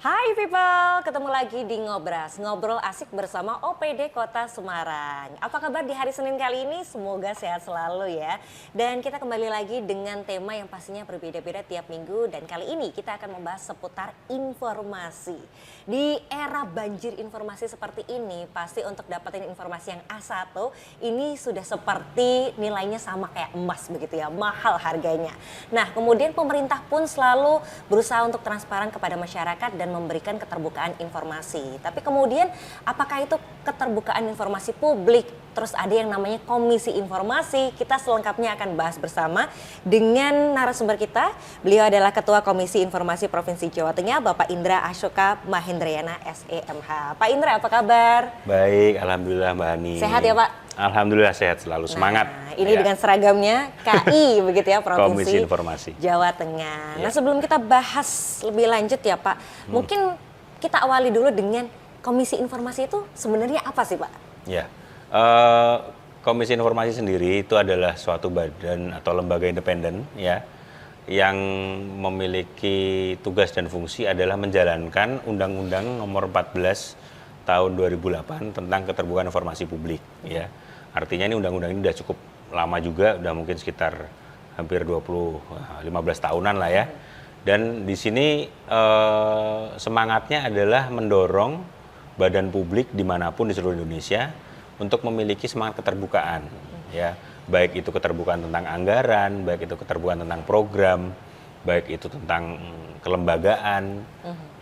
Hai people, ketemu lagi di Ngobras, ngobrol asik bersama OPD Kota Semarang. Apa kabar di hari Senin kali ini? Semoga sehat selalu ya. Dan kita kembali lagi dengan tema yang pastinya berbeda-beda tiap minggu. Dan kali ini kita akan membahas seputar informasi. Di era banjir informasi seperti ini, pasti untuk dapetin informasi yang A1, ini sudah seperti nilainya sama kayak emas begitu ya, mahal harganya. Nah kemudian pemerintah pun selalu berusaha untuk transparan kepada masyarakat dan memberikan keterbukaan informasi. Tapi kemudian apakah itu keterbukaan informasi publik? Terus ada yang namanya komisi informasi. Kita selengkapnya akan bahas bersama dengan narasumber kita. Beliau adalah Ketua Komisi Informasi Provinsi Jawa Tengah, Bapak Indra Ashoka Mahendrayana SEMH. Pak Indra, apa kabar? Baik, alhamdulillah Mbak Ani. Sehat ya Pak? Alhamdulillah sehat selalu, semangat. Ini ya. dengan seragamnya KI begitu ya, Provinsi Komisi Informasi Jawa Tengah. Nah Ya. sebelum kita bahas lebih lanjut ya Pak, mungkin kita awali dulu dengan Komisi Informasi itu sebenarnya apa sih Pak? Ya, Komisi Informasi sendiri itu adalah suatu badan atau lembaga independen ya, yang memiliki tugas dan fungsi adalah menjalankan Undang-Undang Nomor 14 Tahun 2008 tentang keterbukaan informasi publik ya. Artinya ini undang-undang ini udah cukup lama juga, udah mungkin sekitar hampir 15 tahunan lah ya. Dan di sini semangatnya adalah mendorong badan publik dimanapun di seluruh Indonesia untuk memiliki semangat keterbukaan ya. Baik itu keterbukaan tentang anggaran, baik itu keterbukaan tentang program, baik itu tentang kelembagaan,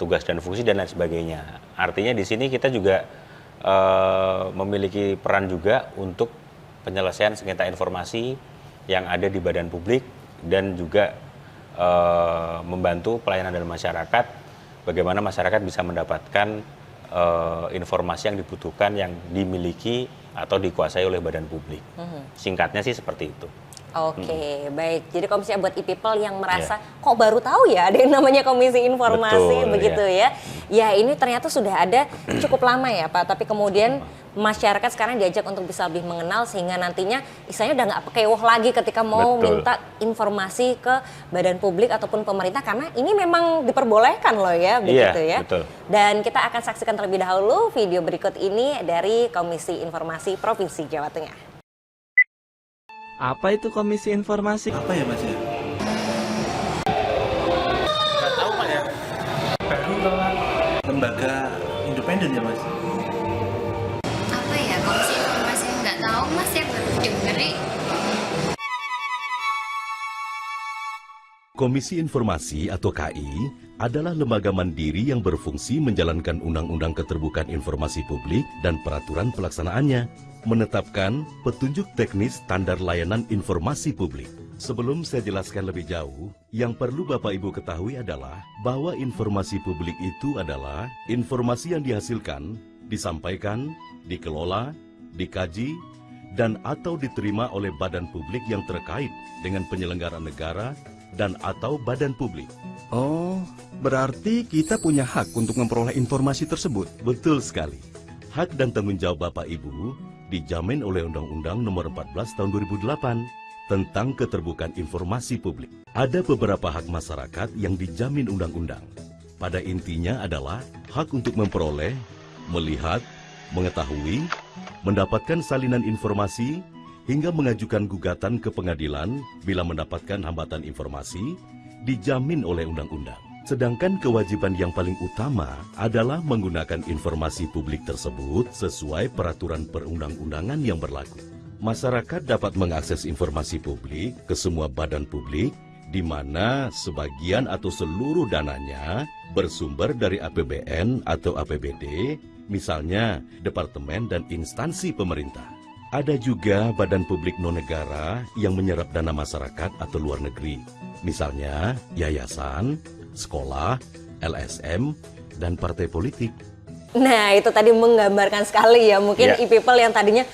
tugas dan fungsi dan lain sebagainya. Artinya di sini kita juga memiliki peran juga untuk penyelesaian sengketa informasi yang ada di badan publik dan juga membantu pelayanan dari masyarakat, bagaimana masyarakat bisa mendapatkan informasi yang dibutuhkan yang dimiliki atau dikuasai oleh badan publik. Singkatnya sih seperti itu. Oke, baik. Jadi komisi buat e-people yang merasa kok baru tahu ya ada yang namanya komisi informasi. Betul, begitu ya. Ya ini ternyata sudah ada cukup lama ya Pak, tapi kemudian masyarakat sekarang diajak untuk bisa lebih mengenal sehingga nantinya istilahnya udah nggak pakai lagi ketika mau minta informasi ke badan publik ataupun pemerintah, karena ini memang diperbolehkan loh ya, begitu ya. Betul. Dan kita akan saksikan terlebih dahulu video berikut ini dari Komisi Informasi Provinsi Jawa Tengah. Apa itu Komisi Informasi? Apa ya Mas ya? Nggak tahu Pak ya. Baru lewat lembaga independen ya Mas. Apa ya, komisi informasi nggak tahu Mas, ya baru dengerin. Komisi Informasi atau KI adalah lembaga mandiri yang berfungsi menjalankan Undang-Undang Keterbukaan Informasi Publik dan peraturan pelaksanaannya, menetapkan petunjuk teknis standar layanan informasi publik. Sebelum saya jelaskan lebih jauh, yang perlu Bapak Ibu ketahui adalah bahwa informasi publik itu adalah informasi yang dihasilkan, disampaikan, dikelola, dikaji, dan atau diterima oleh badan publik yang terkait dengan penyelenggaraan negara dan atau badan publik. Oh, berarti kita punya hak untuk memperoleh informasi tersebut? Betul sekali. Hak dan tanggung jawab Bapak Ibu dijamin oleh Undang-Undang Nomor 14 Tahun 2008 tentang keterbukaan informasi publik. Ada beberapa hak masyarakat yang dijamin undang-undang. Pada intinya adalah hak untuk memperoleh, melihat, mengetahui, mendapatkan salinan informasi, hingga mengajukan gugatan ke pengadilan bila mendapatkan hambatan informasi, dijamin oleh undang-undang. Sedangkan kewajiban yang paling utama adalah menggunakan informasi publik tersebut sesuai peraturan perundang-undangan yang berlaku. Masyarakat dapat mengakses informasi publik ke semua badan publik, di mana sebagian atau seluruh dananya bersumber dari APBN atau APBD, misalnya departemen dan instansi pemerintah. Ada juga badan publik non-negara yang menyerap dana masyarakat atau luar negeri, misalnya yayasan, sekolah, LSM, dan partai politik. Nah itu tadi menggambarkan sekali ya, mungkin e-people yang tadinya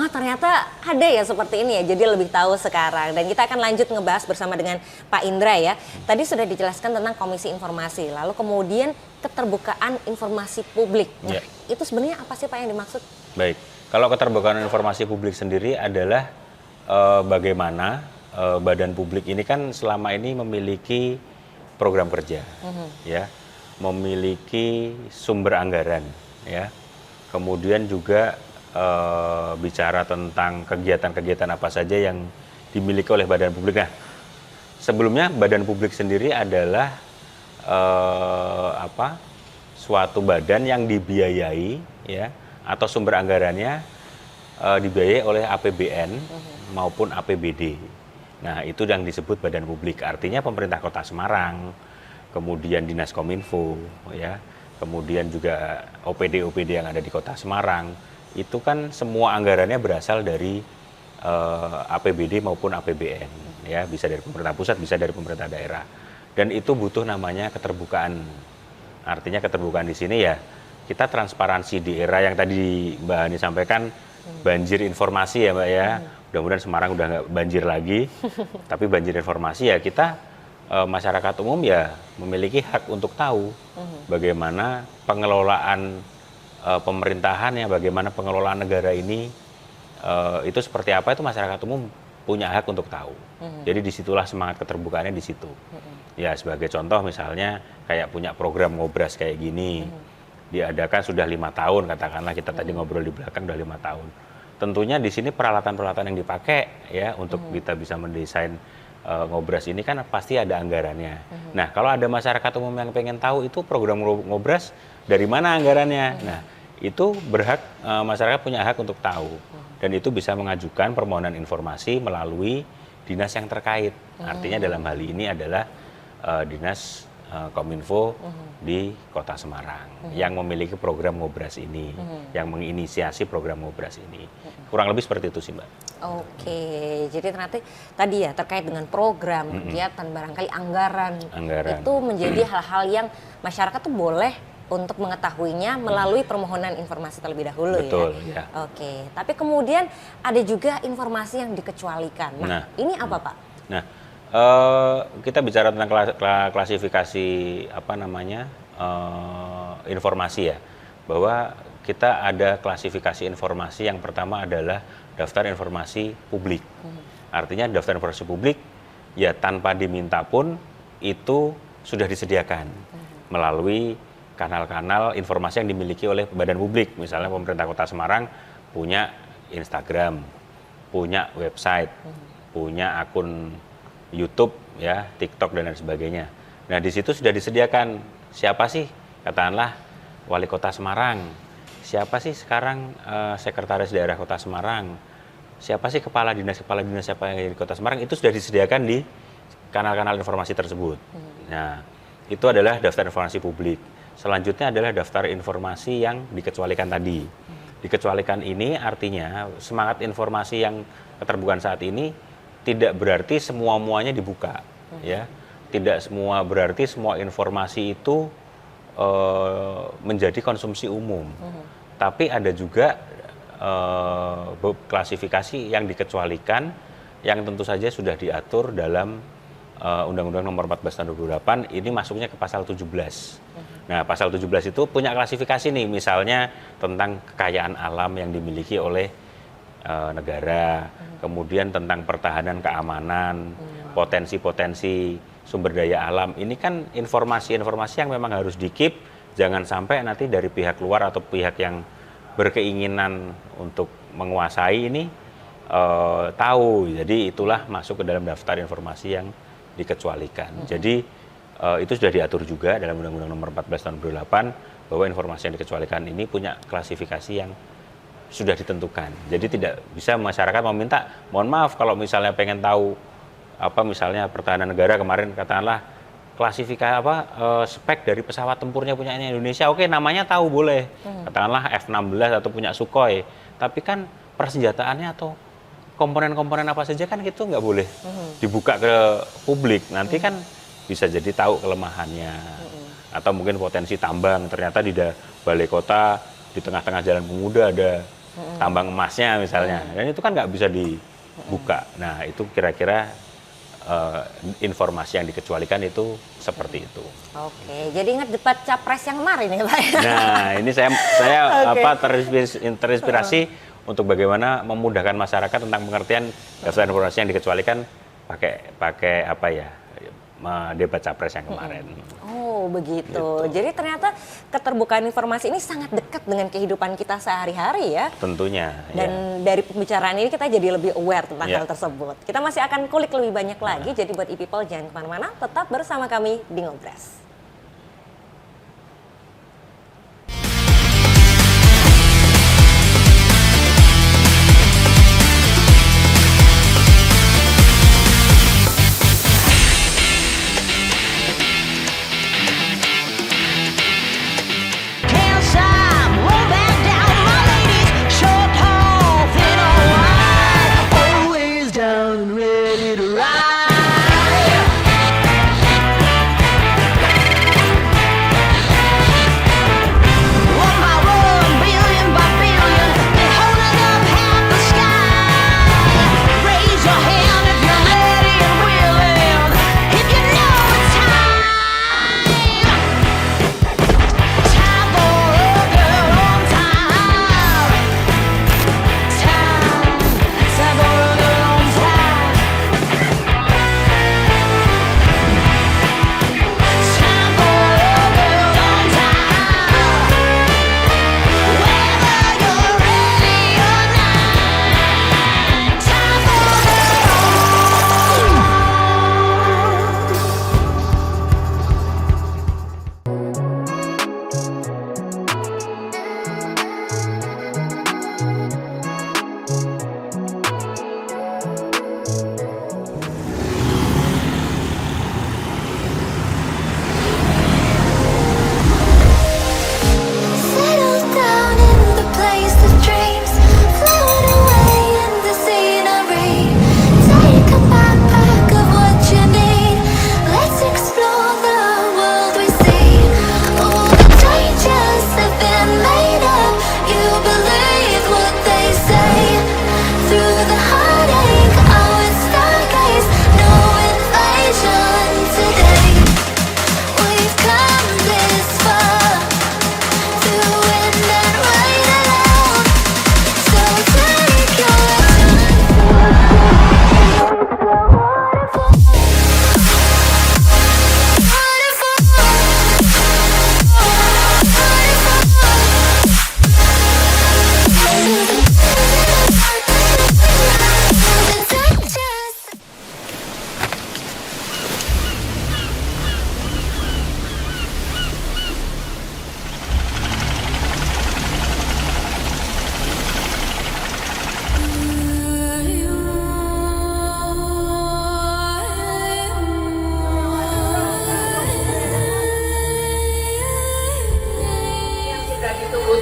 ternyata ada ya seperti ini ya, jadi lebih tahu sekarang. Dan kita akan lanjut ngebahas bersama dengan Pak Indra ya. Tadi sudah dijelaskan tentang komisi informasi, lalu kemudian keterbukaan informasi publik. Nah itu sebenarnya apa sih Pak yang dimaksud? Baik, kalau keterbukaan informasi publik sendiri adalah bagaimana badan publik ini kan selama ini memiliki program kerja, ya. memiliki sumber anggaran, ya. Kemudian juga bicara tentang kegiatan-kegiatan apa saja yang dimiliki oleh badan publik. Nah, sebelumnya badan publik sendiri adalah suatu badan yang dibiayai, ya, atau sumber anggarannya dibiayai oleh APBN maupun APBD. Nah, itu yang disebut badan publik. Artinya pemerintah Kota Semarang, kemudian Dinas Kominfo, ya, kemudian juga OPD-OPD yang ada di Kota Semarang, itu kan semua anggarannya berasal dari APBD maupun APBN, ya, bisa dari pemerintah pusat, bisa dari pemerintah daerah. Dan itu butuh namanya keterbukaan. Artinya keterbukaan di sini ya kita transparansi di era yang tadi Mbak Hani sampaikan, banjir informasi ya Mbak ya. Mudah-mudahan Semarang udah nggak banjir lagi, tapi banjir informasi ya kita masyarakat umum ya memiliki hak untuk tahu bagaimana pengelolaan pemerintahan, ya, bagaimana pengelolaan negara ini itu seperti apa, itu masyarakat umum punya hak untuk tahu. Jadi disitulah semangat keterbukaannya di situ. Ya, sebagai contoh misalnya kayak punya program Ngobras kayak gini, diadakan sudah 5 tahun, katakanlah kita tadi ngobrol di belakang udah 5 tahun. Tentunya di sini peralatan-peralatan yang dipakai ya untuk kita bisa mendesain Ngobras ini kan pasti ada anggarannya. Nah, kalau ada masyarakat umum yang pengen tahu itu program Ngobras dari mana anggarannya, nah itu berhak, masyarakat punya hak untuk tahu, dan itu bisa mengajukan permohonan informasi melalui dinas yang terkait. Artinya dalam hal ini adalah Dinas Kominfo di Kota Semarang yang memiliki program Ngobras ini, yang menginisiasi program Ngobras ini. Kurang lebih seperti itu sih Mbak. Oke, jadi ternyata tadi ya terkait dengan program, kegiatan, barangkali anggaran, itu menjadi hal-hal yang masyarakat tuh boleh untuk mengetahuinya melalui permohonan informasi terlebih dahulu. Betul, ya. Oke, tapi kemudian ada juga informasi yang dikecualikan. Nah, ini apa Pak? Nah, kita bicara tentang klasifikasi informasi ya, bahwa kita ada klasifikasi informasi. Yang pertama adalah daftar informasi publik. Artinya daftar informasi publik ya tanpa diminta pun itu sudah disediakan melalui kanal-kanal informasi yang dimiliki oleh badan publik. Misalnya pemerintah Kota Semarang punya Instagram, punya website, punya akun YouTube, ya, TikTok dan lain sebagainya. Nah, di situ sudah disediakan siapa sih, katakanlah Wali Kota Semarang, siapa sih sekarang Sekretaris Daerah Kota Semarang, siapa sih kepala dinas siapa yang ada di Kota Semarang, itu sudah disediakan di kanal-kanal informasi tersebut. Nah, itu adalah daftar informasi publik. Selanjutnya adalah daftar informasi yang dikecualikan tadi. Dikecualikan ini artinya semangat informasi yang keterbukaan saat ini tidak berarti semua-muanya dibuka, ya. Tidak semua berarti semua informasi itu menjadi konsumsi umum. Tapi ada juga klasifikasi yang dikecualikan yang tentu saja sudah diatur dalam Undang-Undang Nomor 14 Tahun 2008, ini masuknya ke pasal 17. Nah, pasal 17 itu punya klasifikasi nih, misalnya tentang kekayaan alam yang dimiliki oleh negara, kemudian tentang pertahanan keamanan, potensi-potensi sumber daya alam. Ini kan informasi-informasi yang memang harus di-keep, jangan sampai nanti dari pihak luar atau pihak yang berkeinginan untuk menguasai ini tahu. Jadi itulah masuk ke dalam daftar informasi yang dikecualikan. Jadi itu sudah diatur juga dalam Undang-Undang Nomor 14 Tahun 2008 bahwa informasi yang dikecualikan ini punya klasifikasi yang sudah ditentukan. Jadi tidak bisa masyarakat meminta, mohon maaf kalau misalnya pengen tahu misalnya pertahanan negara kemarin katakanlah klasifikasi spek dari pesawat tempurnya punya Indonesia, oke, namanya tahu boleh. Katakanlah F-16 atau punya Sukhoi. Tapi kan persenjataannya atau komponen-komponen apa saja kan itu nggak boleh dibuka ke publik. Nanti kan bisa jadi tahu kelemahannya. Atau mungkin potensi tambang, ternyata di balai kota di tengah-tengah Jalan Pemuda ada tambang emasnya misalnya, dan itu kan nggak bisa dibuka. Nah, itu kira-kira informasi yang dikecualikan itu seperti itu. Oke, jadi ingat debat capres yang kemarin ya Pak? Nah, ini saya terinspirasi untuk bagaimana memudahkan masyarakat tentang pengertian daftar informasi yang dikecualikan pakai debat capres yang kemarin. Oh begitu. Gitu. Jadi ternyata keterbukaan informasi ini sangat dekat dengan kehidupan kita sehari-hari ya. Tentunya. Dan dari pembicaraan ini kita jadi lebih aware tentang Ya. hal tersebut. Kita masih akan kulik lebih banyak lagi. Jadi buat e-people jangan kemana-mana, tetap bersama kami di Ngobras.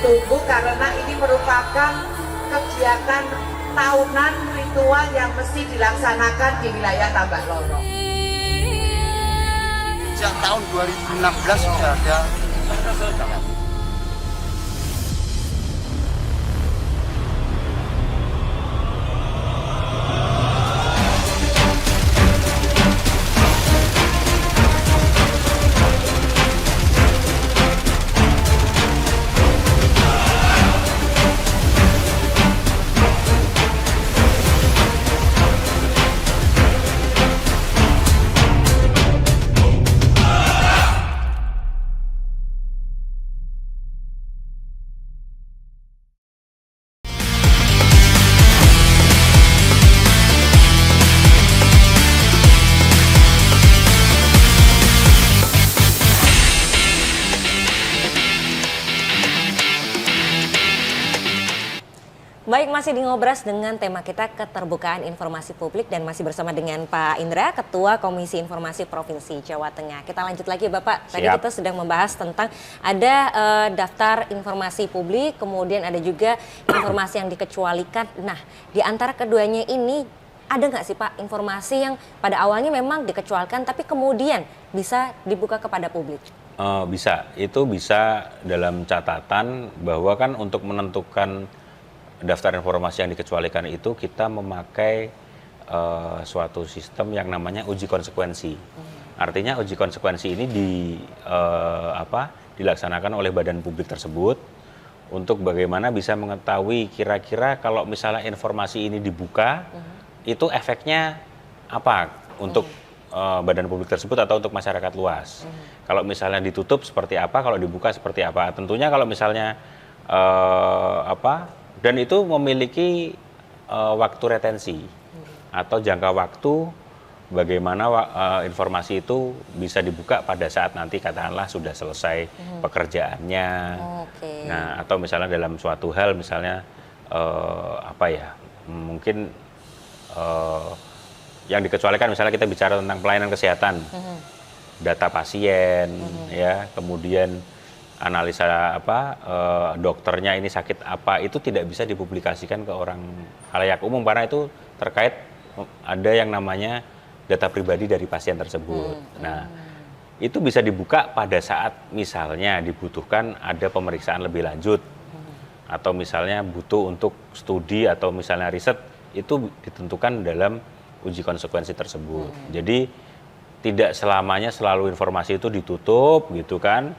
tubuh karena ini merupakan kegiatan tahunan ritual yang mesti dilaksanakan di wilayah Tambak Loro. Sejak tahun 2016 sudah ada. Baik, masih di Ngobras dengan tema kita keterbukaan informasi publik dan masih bersama dengan Pak Indra, Ketua Komisi Informasi Provinsi Jawa Tengah. Kita lanjut lagi Bapak, tadi kita sedang membahas tentang ada daftar informasi publik, kemudian ada juga informasi yang dikecualikan. Nah, di antara keduanya ini ada nggak sih Pak informasi yang pada awalnya memang dikecualikan tapi kemudian bisa dibuka kepada publik? Bisa, itu bisa dalam catatan bahwa kan untuk menentukan daftar informasi yang dikecualikan itu kita memakai suatu sistem yang namanya uji konsekuensi. Artinya uji konsekuensi ini dilaksanakan oleh badan publik tersebut untuk bagaimana bisa mengetahui kira-kira kalau misalnya informasi ini dibuka itu efeknya apa untuk badan publik tersebut atau untuk masyarakat luas. Kalau misalnya ditutup seperti apa, kalau dibuka seperti apa. Tentunya kalau misalnya dan itu memiliki waktu retensi atau jangka waktu bagaimana informasi itu bisa dibuka pada saat nanti katakanlah sudah selesai pekerjaannya. Nah, atau misalnya dalam suatu hal misalnya mungkin yang dikecualikan misalnya kita bicara tentang pelayanan kesehatan, data pasien, ya, kemudian analisa dokternya ini sakit apa, itu tidak bisa dipublikasikan ke orang khalayak umum karena itu terkait ada yang namanya data pribadi dari pasien tersebut. Nah, itu bisa dibuka pada saat misalnya dibutuhkan ada pemeriksaan lebih lanjut atau misalnya butuh untuk studi atau misalnya riset, itu ditentukan dalam uji konsekuensi tersebut. Jadi tidak selamanya selalu informasi itu ditutup gitu kan.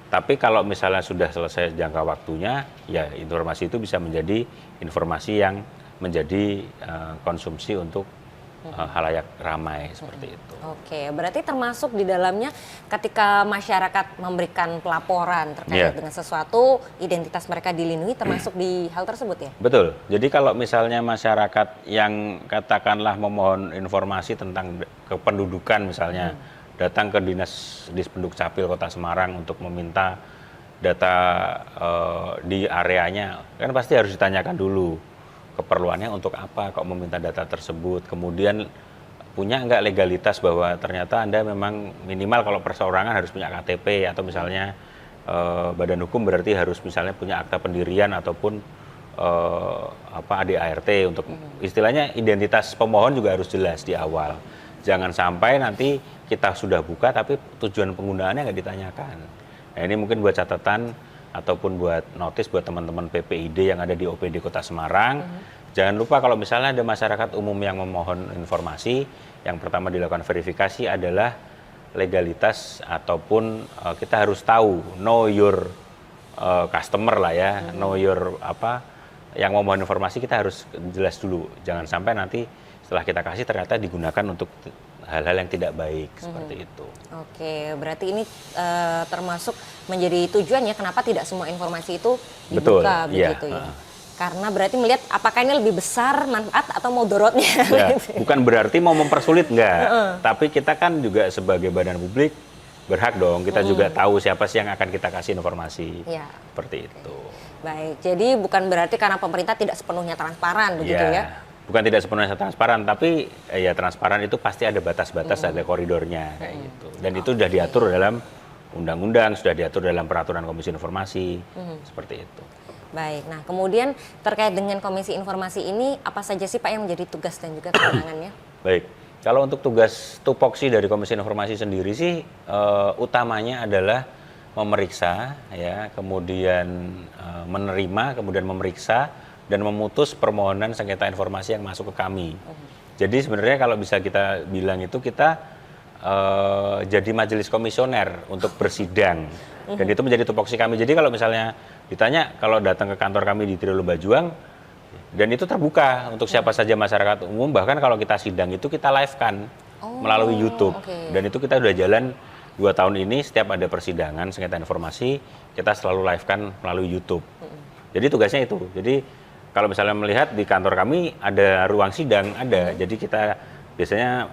Tapi kalau misalnya sudah selesai jangka waktunya, ya informasi itu bisa menjadi informasi yang menjadi konsumsi untuk halayak ramai seperti itu. Oke, berarti termasuk di dalamnya ketika masyarakat memberikan pelaporan terkait dengan sesuatu, identitas mereka dilindungi termasuk di hal tersebut ya? Betul. Jadi kalau misalnya masyarakat yang katakanlah memohon informasi tentang kependudukan misalnya, datang ke Dinas Dispenduk Capil Kota Semarang untuk meminta data di areanya, kan pasti harus ditanyakan dulu keperluannya untuk apa kok meminta data tersebut, kemudian punya nggak legalitas bahwa ternyata Anda memang minimal kalau perseorangan harus punya KTP atau misalnya badan hukum berarti harus misalnya punya akta pendirian ataupun ADART untuk istilahnya identitas pemohon juga harus jelas di awal. Jangan sampai nanti kita sudah buka tapi tujuan penggunaannya nggak ditanyakan. Nah, ini mungkin buat catatan ataupun buat notis buat teman-teman PPID yang ada di OPD Kota Semarang. Jangan lupa kalau misalnya ada masyarakat umum yang memohon informasi, yang pertama dilakukan verifikasi adalah legalitas ataupun kita harus tahu know your customer lah ya, know your yang memohon informasi kita harus jelas dulu. Jangan sampai nanti setelah kita kasih ternyata digunakan untuk hal-hal yang tidak baik seperti itu. Oke, berarti ini termasuk menjadi tujuan ya kenapa tidak semua informasi itu dibuka. Betul, begitu ya. Karena berarti melihat apakah ini lebih besar manfaat atau mudaratnya. Ya, bukan berarti mau mempersulit enggak, tapi kita kan juga sebagai badan publik berhak dong kita juga tahu siapa sih yang akan kita kasih informasi. Seperti itu. Baik, jadi bukan berarti karena pemerintah tidak sepenuhnya transparan begitu ya. Bukan tidak sepenuhnya transparan, tapi ya transparan itu pasti ada batas-batas, ada koridornya kayak gitu. Dan itu sudah diatur dalam undang-undang, sudah diatur dalam peraturan Komisi Informasi, seperti itu. Baik, nah kemudian terkait dengan Komisi Informasi ini, apa saja sih Pak yang menjadi tugas dan juga kewenangannya? Baik, kalau untuk tugas tupoksi dari Komisi Informasi sendiri sih, utamanya adalah memeriksa, ya, kemudian menerima, kemudian memeriksa, dan memutus permohonan sengketa informasi yang masuk ke kami. Jadi sebenarnya kalau bisa kita bilang itu kita jadi majelis komisioner untuk bersidang. Dan itu menjadi tupoksi kami. Jadi kalau misalnya ditanya kalau datang ke kantor kami di Trilomba Juang, dan itu terbuka untuk siapa saja masyarakat umum, bahkan kalau kita sidang itu kita live-kan melalui YouTube. Dan itu kita sudah jalan 2 tahun ini, setiap ada persidangan sengketa informasi, kita selalu live-kan melalui YouTube. Jadi tugasnya itu. Jadi kalau misalnya melihat di kantor kami ada ruang sidang, ada. Jadi kita biasanya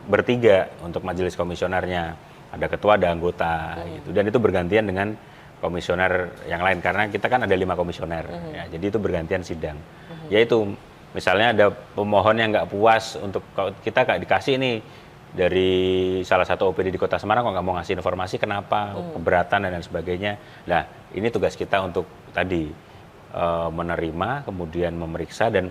bertiga untuk majelis komisionernya. Ada ketua, ada anggota. Gitu. Dan itu bergantian dengan komisioner yang lain. Karena kita kan ada 5 komisioner. Ya, jadi itu bergantian sidang. Yaitu misalnya ada pemohon yang nggak puas untuk kita nggak dikasih nih dari salah satu OPD di Kota Semarang kok nggak mau ngasih informasi kenapa, keberatan dan lain sebagainya. Nah, ini tugas kita untuk tadi menerima, kemudian memeriksa dan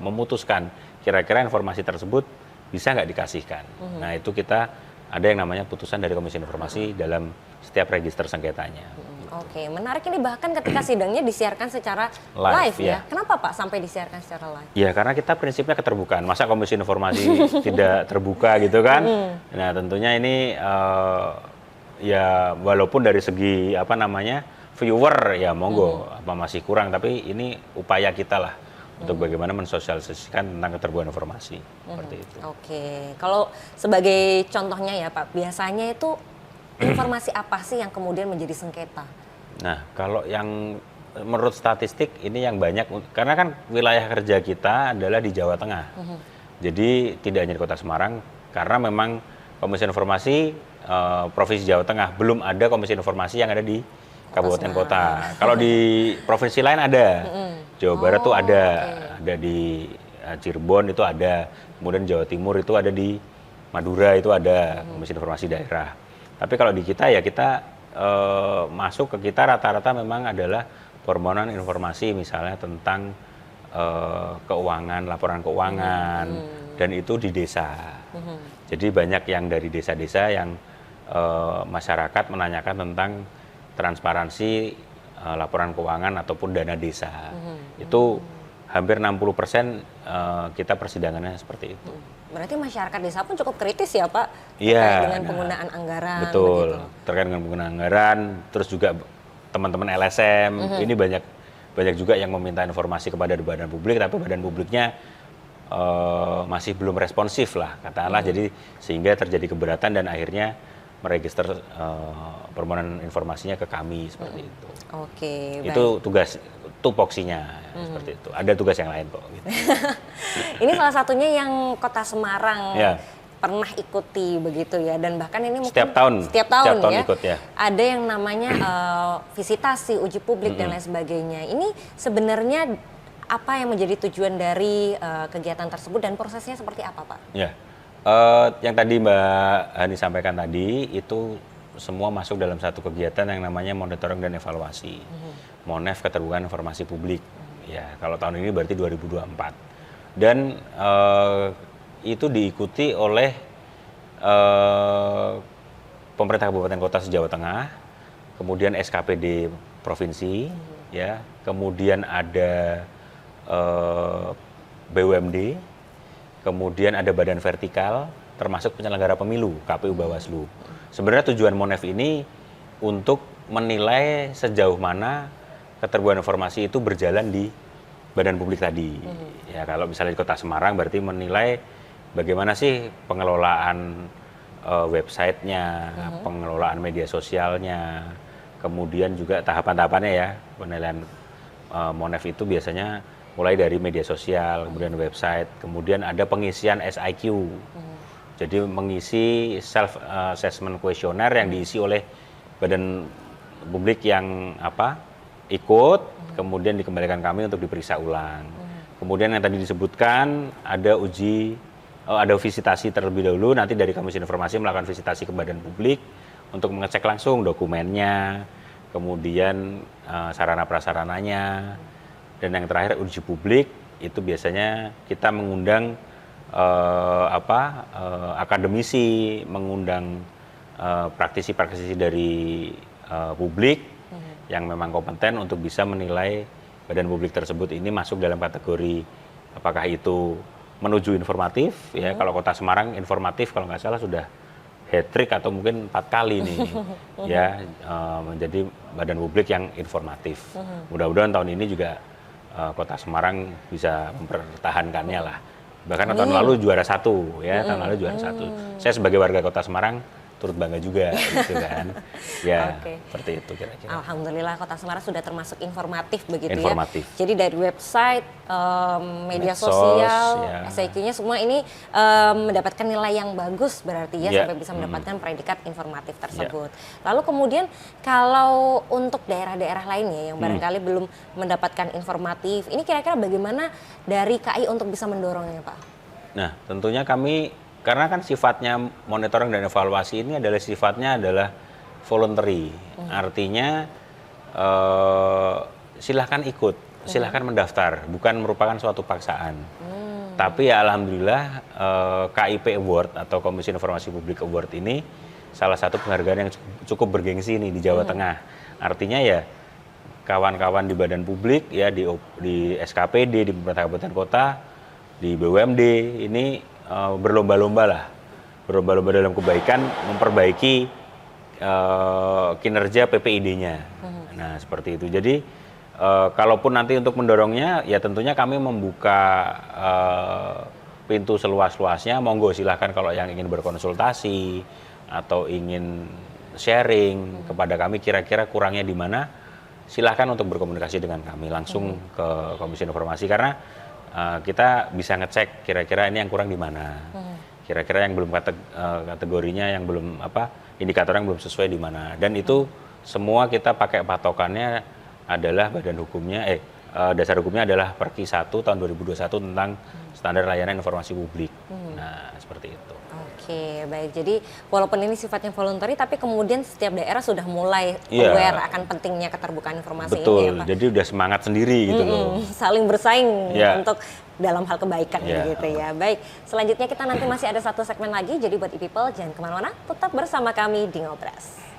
memutuskan kira-kira informasi tersebut bisa nggak dikasihkan. Nah, itu kita ada yang namanya putusan dari Komisi Informasi dalam setiap register sengketanya. Oke, menarik ini bahkan ketika sidangnya disiarkan secara live ya. Kenapa Pak sampai disiarkan secara live? Ya karena kita prinsipnya keterbukaan. Masa Komisi Informasi tidak terbuka gitu kan? Nah tentunya ini ya walaupun dari segi viewer ya monggo apa masih kurang, tapi ini upaya kita lah untuk bagaimana mensosialisasikan tentang keterbukaan informasi seperti itu. Oke, kalau sebagai contohnya ya Pak, biasanya itu informasi apa sih yang kemudian menjadi sengketa? Nah, kalau yang menurut statistik ini yang banyak, karena kan wilayah kerja kita adalah di Jawa Tengah. Jadi tidak hanya di Kota Semarang, karena memang Komisi Informasi Provinsi Jawa Tengah belum ada Komisi Informasi yang ada di kabupaten kota. Kalau di provinsi lain ada, Jawa Barat tuh ada di Cirebon itu ada, kemudian Jawa Timur itu ada di Madura itu ada Komisi Informasi Daerah. Tapi kalau di kita ya kita masuk ke kita rata-rata memang adalah permohonan informasi misalnya tentang keuangan, laporan keuangan, dan itu di desa. Jadi banyak yang dari desa-desa yang masyarakat menanyakan tentang transparansi laporan keuangan ataupun dana desa. Itu hampir 60% kita persidangannya seperti itu. Berarti masyarakat desa pun cukup kritis ya Pak, Iya, terkait dengan penggunaan anggaran. Betul, begitu. terkait dengan penggunaan anggaran, terus juga teman-teman LSM, ini banyak juga yang meminta informasi kepada badan publik, tapi badan publiknya masih belum responsif lah, katakanlah, jadi sehingga terjadi keberatan dan akhirnya meregister permohonan informasinya ke kami seperti itu. Oke, baik. Itu tugas tupoksinya seperti itu. Ada tugas yang lain kok. Gitu. Ini salah satunya yang Kota Semarang Ya. pernah ikuti begitu ya, dan bahkan ini mungkin Setiap tahun ya, ikut ya. ada yang namanya visitasi, uji publik dan lain sebagainya. Ini sebenarnya apa yang menjadi tujuan dari kegiatan tersebut dan prosesnya seperti apa Pak? Ya. Yang tadi Mbak Hani sampaikan tadi itu semua masuk dalam satu kegiatan yang namanya monitoring dan evaluasi. Monef Keterbukaan Informasi Publik. Ya, kalau tahun ini berarti 2024. Dan itu diikuti oleh pemerintah kabupaten kota se-Jawa Tengah, kemudian SKPD provinsi, ya, kemudian ada BUMD, kemudian ada badan vertikal, termasuk penyelenggara pemilu, KPU Bawaslu. Sebenarnya tujuan Monef ini untuk menilai sejauh mana keterbukaan informasi itu berjalan di badan publik tadi. Ya, kalau misalnya di Kota Semarang berarti menilai bagaimana sih pengelolaan websitenya, pengelolaan media sosialnya, kemudian juga tahapan-tahapannya ya, penilaian Monef itu biasanya mulai dari media sosial, kemudian website, kemudian ada pengisian SIQ. Jadi mengisi self assessment questionnaire yang diisi oleh badan publik yang ikut, kemudian dikembalikan kami untuk diperiksa ulang. Kemudian yang tadi disebutkan ada ada visitasi terlebih dahulu, nanti dari Komisi Informasi melakukan visitasi ke badan publik untuk mengecek langsung dokumennya, kemudian sarana prasarananya. Dan yang terakhir uji publik, itu biasanya kita mengundang akademisi, mengundang praktisi-praktisi dari publik yang memang kompeten untuk bisa menilai badan publik tersebut ini masuk dalam kategori apakah itu menuju informatif, ya kalau Kota Semarang informatif kalau nggak salah sudah hat-trick atau mungkin 4 kali nih, ya menjadi badan publik yang informatif. Mudah-mudahan tahun ini juga Kota Semarang bisa mempertahankannya lah. Bahkan tahun lalu juara 1 ya, tahun lalu juara 1. Saya sebagai warga Kota Semarang turut bangga juga gitu kan. Ya, seperti itu kira-kira. Alhamdulillah Kota Semarang sudah termasuk informatif begitu informatif. Ya. Jadi dari website, media Medsos, sosial, ya. SIQ-nya semua ini mendapatkan nilai yang bagus berarti ya, Ya. sampai bisa mendapatkan predikat informatif tersebut. Lalu kemudian kalau untuk daerah-daerah lainnya yang barangkali belum mendapatkan informatif, ini kira-kira bagaimana dari KAI untuk bisa mendorongnya Pak? Nah, tentunya kami, karena kan sifatnya monitoring dan evaluasi ini sifatnya adalah voluntary. Artinya silahkan ikut, silahkan mendaftar, bukan merupakan suatu paksaan. Tapi ya alhamdulillah KIP Award atau Komisi Informasi Publik Award ini salah satu penghargaan yang cukup bergengsi nih di Jawa Tengah. Artinya ya kawan-kawan di badan publik ya di SKPD, di pemerintah kabupaten kota, di BUMD ini berlomba-lomba dalam kebaikan memperbaiki kinerja PPID-nya. Nah seperti itu. Jadi kalaupun nanti untuk mendorongnya, ya tentunya kami membuka pintu seluas-luasnya. Monggo silahkan kalau yang ingin berkonsultasi atau ingin sharing kepada kami kira-kira kurangnya di mana, silahkan untuk berkomunikasi dengan kami langsung ke Komisi Informasi, karena kita bisa ngecek kira-kira ini yang kurang di mana, kira-kira yang belum kategorinya, yang belum indikator yang belum sesuai di mana, dan itu semua kita pakai patokannya adalah badan hukumnya, dasar hukumnya adalah Perki 1 tahun 2021 tentang standar layanan informasi publik. Nah, seperti itu. Oke, baik. Jadi walaupun ini sifatnya voluntary, tapi kemudian setiap daerah sudah mulai Iya. aware akan pentingnya keterbukaan informasi ini ya Betul, Pak. jadi udah semangat sendiri gitu loh. Saling bersaing Iya. untuk dalam hal kebaikan Iya. gitu ya. Baik, selanjutnya kita nanti masih ada satu segmen lagi, jadi buat e-people jangan kemana-mana, tetap bersama kami di Ngobras.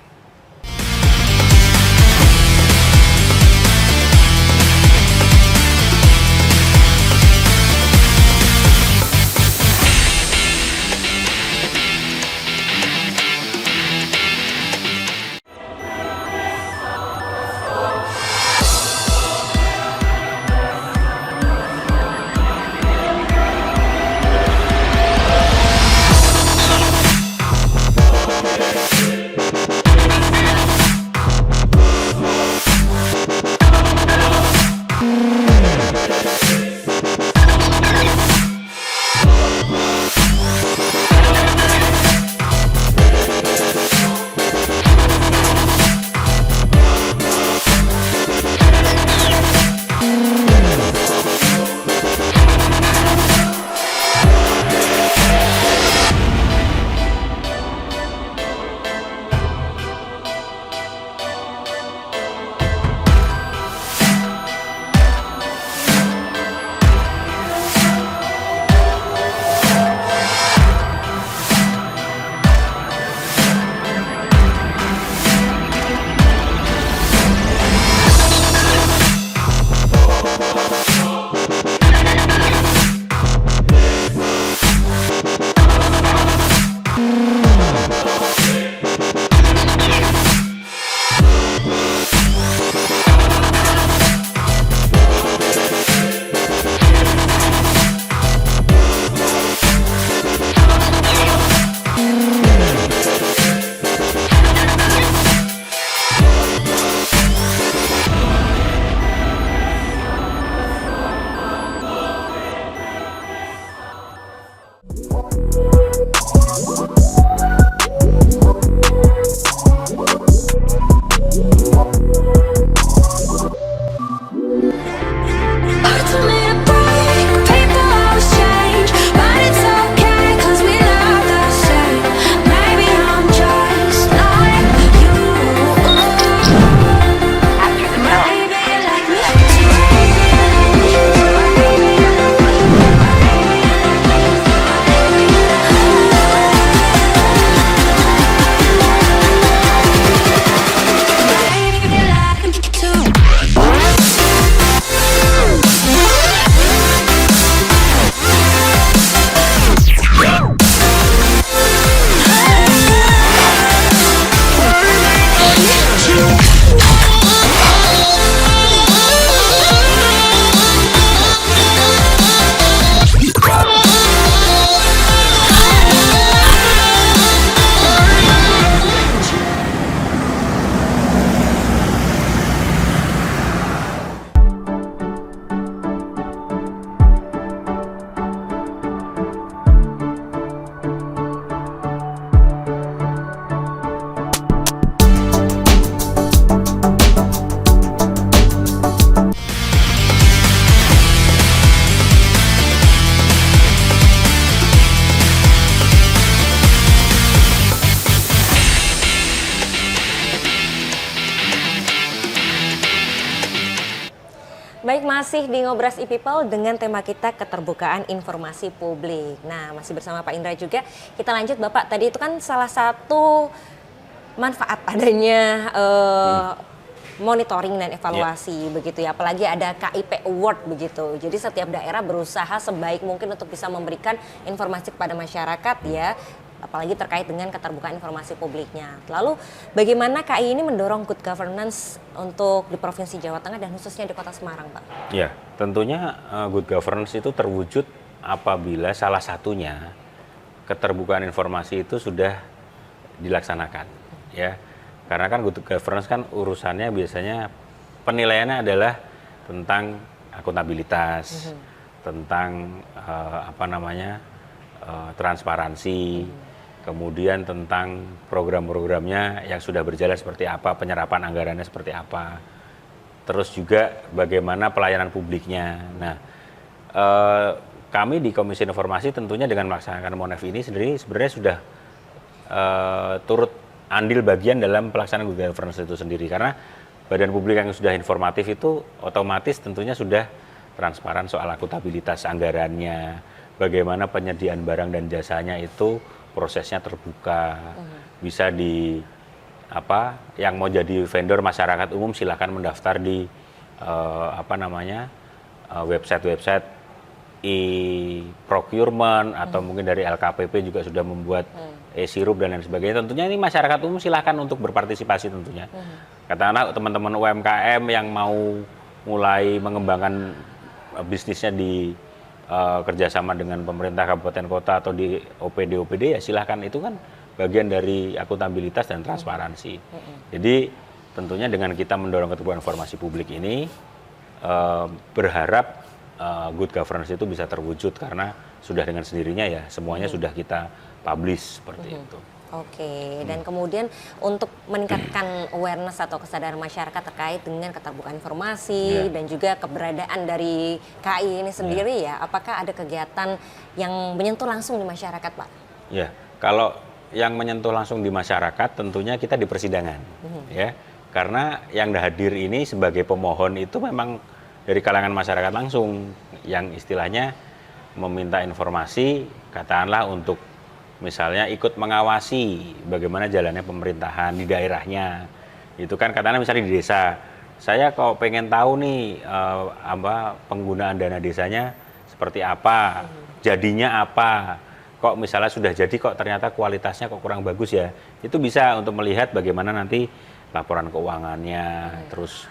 Baik, masih di Ngobras e-people dengan tema kita keterbukaan informasi publik. Nah, masih bersama Pak Indra juga. Kita lanjut Bapak, tadi itu kan salah satu manfaat adanya monitoring dan evaluasi begitu ya. Apalagi ada KIP Award begitu. Jadi setiap daerah berusaha sebaik mungkin untuk bisa memberikan informasi kepada masyarakat ya. apalagi terkait dengan keterbukaan informasi publiknya. Lalu bagaimana KAI ini mendorong good governance untuk di Provinsi Jawa Tengah dan khususnya di Kota Semarang, Pak? Ya, tentunya good governance itu terwujud apabila salah satunya keterbukaan informasi itu sudah dilaksanakan, ya. Karena kan good governance kan urusannya biasanya penilaiannya adalah tentang akuntabilitas, tentang transparansi, kemudian tentang program-programnya yang sudah berjalan seperti apa, penyerapan anggarannya seperti apa, terus juga bagaimana pelayanan publiknya. Nah, kami di Komisi Informasi tentunya dengan melaksanakan Monef ini sendiri sebenarnya sudah turut andil bagian dalam pelaksanaan good governance itu sendiri, karena badan publik yang sudah informatif itu otomatis tentunya sudah transparan soal akuntabilitas anggarannya, bagaimana penyediaan barang dan jasanya itu prosesnya terbuka, bisa yang mau jadi vendor masyarakat umum silakan mendaftar di website e-procurement atau mungkin dari LKPP juga sudah membuat e-sirup dan lain sebagainya. Tentunya ini masyarakat umum silakan untuk berpartisipasi tentunya. Katakanlah teman-teman UMKM yang mau mulai mengembangkan bisnisnya di kerjasama dengan pemerintah kabupaten kota atau di OPD ya silahkan, itu kan bagian dari akuntabilitas dan transparansi. Jadi tentunya dengan kita mendorong keterbukaan informasi publik ini berharap good governance itu bisa terwujud karena sudah dengan sendirinya ya semuanya sudah kita publish seperti itu. Oke, dan kemudian untuk meningkatkan awareness atau kesadaran masyarakat terkait dengan keterbukaan informasi dan juga keberadaan dari KAI ini sendiri ya, apakah ada kegiatan yang menyentuh langsung di masyarakat, Pak? Ya, kalau yang menyentuh langsung di masyarakat tentunya kita di persidangan, ya, karena yang hadir ini sebagai pemohon itu memang dari kalangan masyarakat langsung yang istilahnya meminta informasi, katakanlah untuk misalnya ikut mengawasi bagaimana jalannya pemerintahan di daerahnya. Itu kan katakanlah misalnya di desa, saya kok pengen tahu nih penggunaan dana desanya seperti apa, jadinya apa, kok misalnya sudah jadi kok ternyata kualitasnya kok kurang bagus ya. Itu bisa untuk melihat bagaimana nanti laporan keuangannya, terus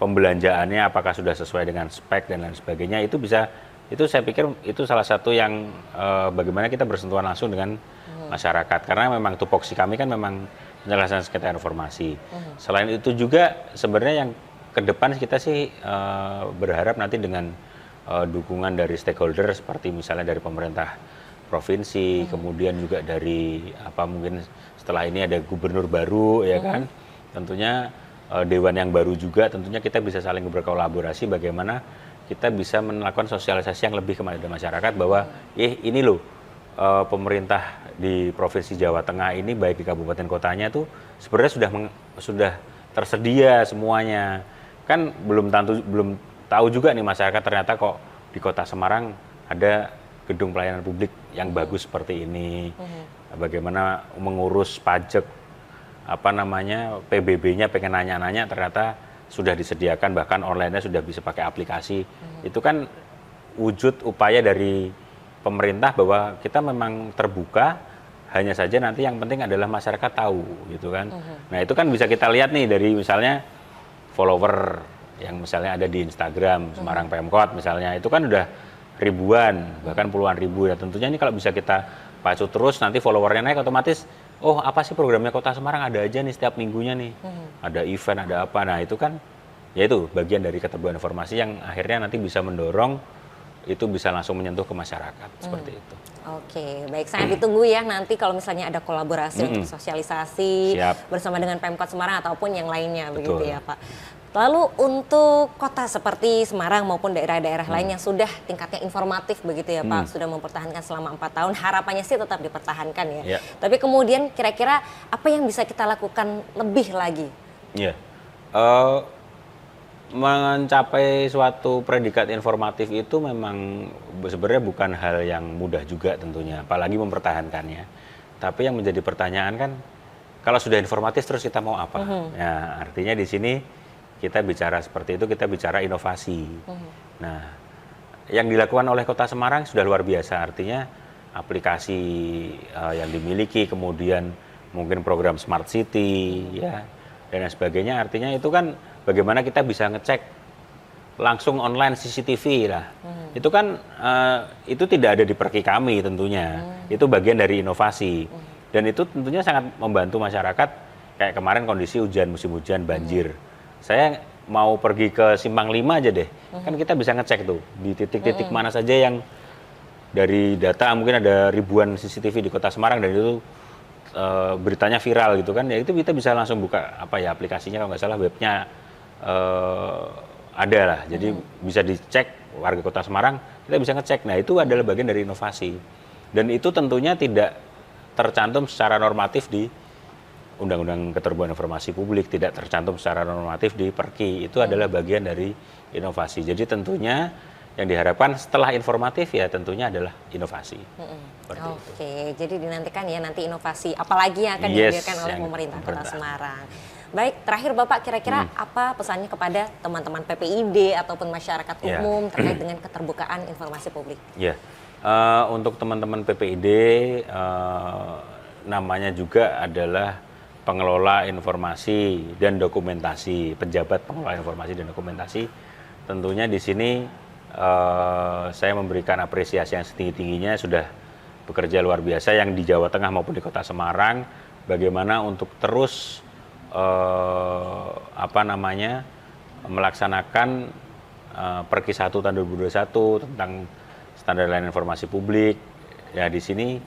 pembelanjaannya apakah sudah sesuai dengan spek dan lain sebagainya. Itu bisa, itu saya pikir itu salah satu yang bagaimana kita bersentuhan langsung dengan masyarakat, karena memang tupoksi kami kan memang penyelesaian sengketa informasi. Selain itu juga sebenarnya yang ke depan kita sih berharap nanti dengan dukungan dari stakeholder seperti misalnya dari pemerintah provinsi, kemudian juga dari mungkin setelah ini ada gubernur baru ya kan, tentunya dewan yang baru juga, tentunya kita bisa saling berkolaborasi bagaimana kita bisa melakukan sosialisasi yang lebih kepada masyarakat bahwa ini loh pemerintah di Provinsi Jawa Tengah ini baik di kabupaten kotanya tuh sebenarnya sudah tersedia semuanya. Kan belum tahu juga nih masyarakat ternyata kok di Kota Semarang ada gedung pelayanan publik yang bagus seperti ini. Bagaimana mengurus pajak PBB-nya pengen nanya-nanya ternyata sudah disediakan, bahkan online-nya sudah bisa pakai aplikasi. Itu kan wujud upaya dari pemerintah bahwa kita memang terbuka, hanya saja nanti yang penting adalah masyarakat tahu gitu kan. Nah, itu kan bisa kita lihat nih dari misalnya follower yang misalnya ada di Instagram Semarang Pemkot misalnya, itu kan udah ribuan, bahkan puluhan ribu ya. Tentunya ini kalau bisa kita pacu terus, nanti followernya naik otomatis, oh apa sih programnya Kota Semarang ada aja nih setiap minggunya nih, ada event, ada apa. Nah itu kan, ya itu bagian dari keterbukaan informasi yang akhirnya nanti bisa mendorong itu bisa langsung menyentuh ke masyarakat seperti itu. Oke, baik, sangat ditunggu ya nanti kalau misalnya ada kolaborasi untuk sosialisasi bersama dengan Pemkot Semarang ataupun yang lainnya. Betul. Begitu ya Pak. Lalu untuk kota seperti Semarang maupun daerah-daerah lain yang sudah tingkatnya informatif begitu ya Pak, sudah mempertahankan selama 4 tahun, harapannya sih tetap dipertahankan ya. Tapi kemudian kira-kira apa yang bisa kita lakukan lebih lagi? Ya, mencapai suatu predikat informatif itu memang sebenarnya bukan hal yang mudah juga tentunya, apalagi mempertahankannya. Tapi yang menjadi pertanyaan kan, kalau sudah informatif terus kita mau apa? Ya, artinya di sini kita bicara seperti itu, kita bicara inovasi. Nah, yang dilakukan oleh Kota Semarang sudah luar biasa. Artinya aplikasi yang dimiliki, kemudian mungkin program Smart City, ya, dan lain sebagainya. Artinya itu kan bagaimana kita bisa ngecek langsung online CCTV lah. Itu kan itu tidak ada di perki kami tentunya. Itu bagian dari inovasi. Dan itu tentunya sangat membantu masyarakat. Kayak kemarin kondisi hujan, musim hujan, banjir. Saya mau pergi ke Simpang 5 aja deh. Kan kita bisa ngecek tuh di titik-titik mana saja yang dari data mungkin ada ribuan CCTV di Kota Semarang dan itu beritanya viral gitu kan. Ya itu kita bisa langsung buka aplikasinya, kalau nggak salah webnya ada lah. Jadi bisa dicek warga Kota Semarang, kita bisa ngecek. Nah, itu adalah bagian dari inovasi. Dan itu tentunya tidak tercantum secara normatif di Undang-Undang Keterbukaan Informasi Publik, tidak tercantum secara normatif di Perki. Itu adalah bagian dari inovasi. Jadi tentunya yang diharapkan setelah informatif ya tentunya adalah inovasi. Oke, jadi dinantikan ya nanti inovasi apalagi yang akan dihadirkan oleh pemerintah Kota Semarang. Baik, terakhir Bapak kira-kira apa pesannya kepada teman-teman PPID ataupun masyarakat umum terkait dengan keterbukaan informasi publik? Ya, untuk teman-teman PPID namanya juga adalah pengelola informasi dan dokumentasi, pejabat pengelola informasi dan dokumentasi. Tentunya di sini saya memberikan apresiasi yang setinggi-tingginya, sudah bekerja luar biasa yang di Jawa Tengah maupun di Kota Semarang, bagaimana untuk terus melaksanakan Perki 1 tahun 2021 tentang standar layanan informasi publik. Ya, di sini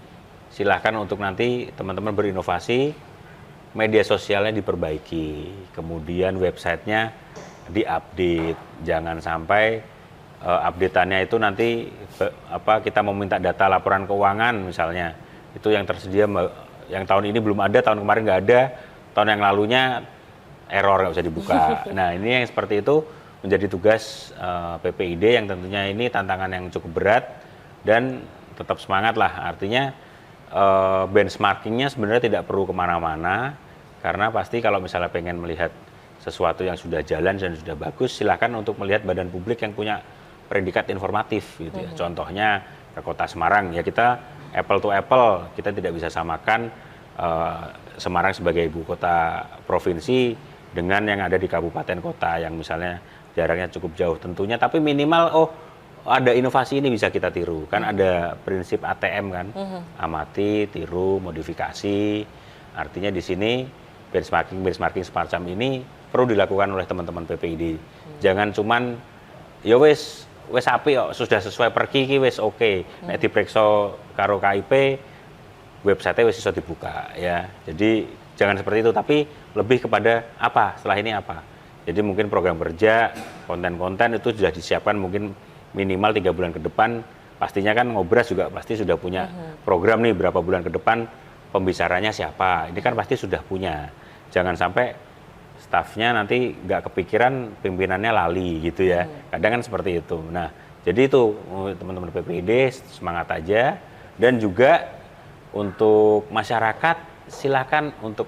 silahkan untuk nanti teman-teman berinovasi, media sosialnya diperbaiki, kemudian websitenya diupdate, jangan sampai update-annya itu nanti kita mau minta data laporan keuangan misalnya, itu yang tersedia yang tahun ini belum ada, tahun kemarin nggak ada, tahun yang lalunya error nggak bisa dibuka. Nah, ini yang seperti itu menjadi tugas PPID yang tentunya ini tantangan yang cukup berat dan tetap semangat lah. Artinya benchmarkingnya sebenarnya tidak perlu kemana-mana, karena pasti kalau misalnya pengen melihat sesuatu yang sudah jalan dan sudah bagus, silakan untuk melihat badan publik yang punya predikat informatif gitu ya. Contohnya ke Kota Semarang, ya kita apple to apple, kita tidak bisa samakan Semarang sebagai ibu kota provinsi dengan yang ada di kabupaten kota yang misalnya jaraknya cukup jauh tentunya, tapi minimal ada inovasi ini bisa kita tiru. Kan ada prinsip ATM kan, amati, tiru, modifikasi. Artinya di sini benchmarking semacam ini perlu dilakukan oleh teman-teman PPID. Jangan cuman ya wes apik kok, sudah sesuai perki iki wis oke. Nek diperiksa karo KIP, website wis iso dibuka ya. Jadi jangan seperti itu, tapi lebih kepada apa setelah ini apa. Jadi mungkin program kerja, konten-konten itu sudah disiapkan mungkin minimal 3 bulan ke depan. Pastinya kan Ngobras juga pasti sudah punya program nih berapa bulan ke depan pembicaranya siapa. Ini kan pasti sudah punya. Jangan sampai stafnya nanti nggak kepikiran, pimpinannya lali gitu ya. Kadang kan seperti itu. Nah, jadi itu teman-teman PPID semangat aja. Dan juga untuk masyarakat silakan untuk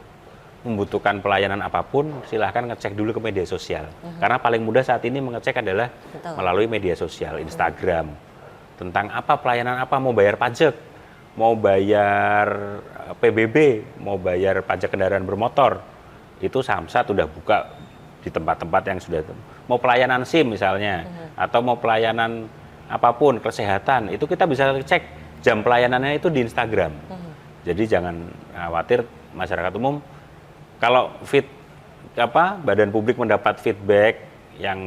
membutuhkan pelayanan apapun, silahkan ngecek dulu ke media sosial. Karena paling mudah saat ini mengecek adalah melalui media sosial, Instagram. Tentang apa, pelayanan apa, mau bayar pajak, mau bayar PBB, mau bayar pajak kendaraan bermotor, itu Samsat udah buka di tempat-tempat yang sudah, mau pelayanan SIM misalnya, atau mau pelayanan apapun, kesehatan, itu kita bisa cek jam pelayanannya itu di Instagram. Jadi jangan khawatir masyarakat umum, kalau badan publik mendapat feedback yang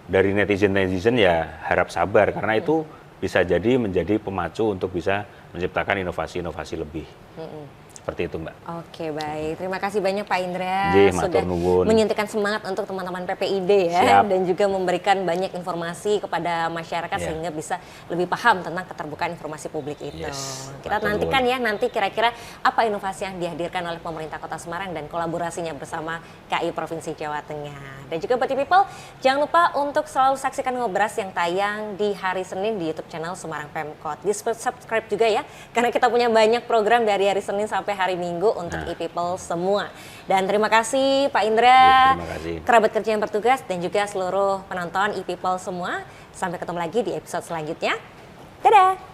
dari netizen ya harap sabar, karena itu bisa jadi menjadi pemacu untuk bisa menciptakan inovasi-inovasi lebih. Seperti itu, Mbak. Oke, baik. Terima kasih banyak Pak Indra sudah menyuntikkan semangat untuk teman-teman PPID ya. Siap. Dan juga memberikan banyak informasi kepada masyarakat sehingga bisa lebih paham tentang keterbukaan informasi publik itu. Kita nantikan ya nanti kira-kira apa inovasi yang dihadirkan oleh pemerintah Kota Semarang dan kolaborasinya bersama KI Provinsi Jawa Tengah. Dan juga buat people, jangan lupa untuk selalu saksikan Ngobras yang tayang di hari Senin di YouTube channel Semarang Pemkot. Di subscribe juga ya, karena kita punya banyak program dari hari Senin sampai hari Minggu untuk e-people semua. Dan terima kasih Pak Indra, kerabat kerja yang bertugas, dan juga seluruh penonton e-people semua. Sampai ketemu lagi di episode selanjutnya. Dadah!